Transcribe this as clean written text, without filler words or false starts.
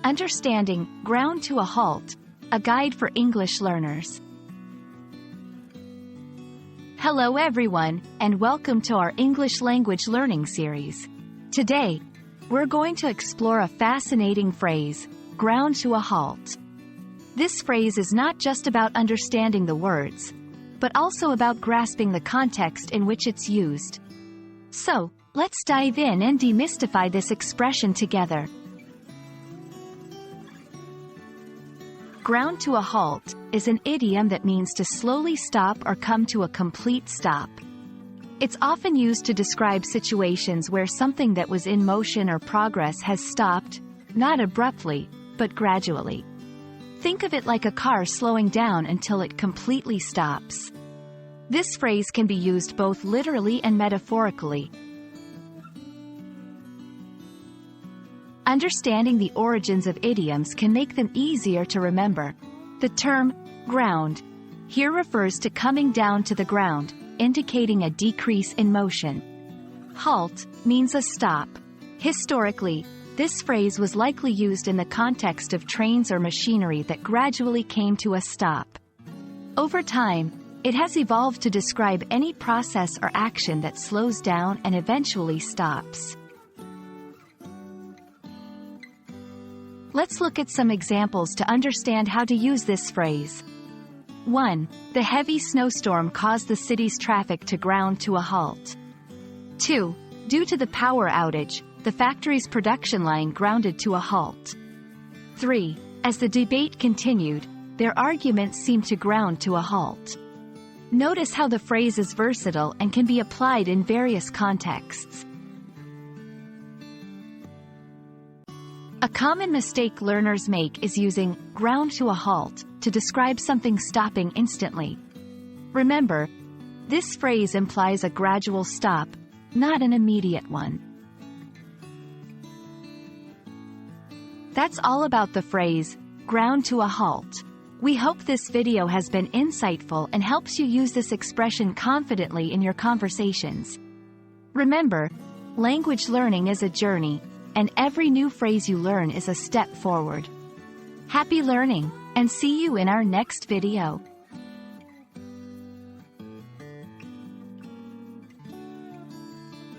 Understanding, Ground to a Halt, a guide for English learners. Hello everyone, and welcome to our English language learning series. Today, we're going to explore a fascinating phrase, ground to a halt. This phrase is not just about understanding the words, but also about grasping the context in which it's used. So, let's dive in and demystify this expression together. Ground to a halt is an idiom that means to slowly stop or come to a complete stop. It's often used to describe situations where something that was in motion or progress has stopped, not abruptly, but gradually. Think of it like a car slowing down until it completely stops. This phrase can be used both literally and metaphorically. Understanding the origins of idioms can make them easier to remember. The term, ground, here refers to coming down to the ground, indicating a decrease in motion. Halt means a stop. Historically, this phrase was likely used in the context of trains or machinery that gradually came to a stop. Over time, it has evolved to describe any process or action that slows down and eventually stops. Let's look at some examples to understand how to use this phrase. 1. The heavy snowstorm caused the city's traffic to ground to a halt. 2. Due to the power outage, the factory's production line grounded to a halt. 3. As the debate continued, their arguments seemed to ground to a halt. Notice how the phrase is versatile and can be applied in various contexts. A common mistake learners make is using ground to a halt to describe something stopping instantly. Remember, this phrase implies a gradual stop, not an immediate one. That's all about the phrase, ground to a halt. We hope this video has been insightful and helps you use this expression confidently in your conversations. Remember, language learning is a journey, and every new phrase you learn is a step forward. Happy learning, and see you in our next video.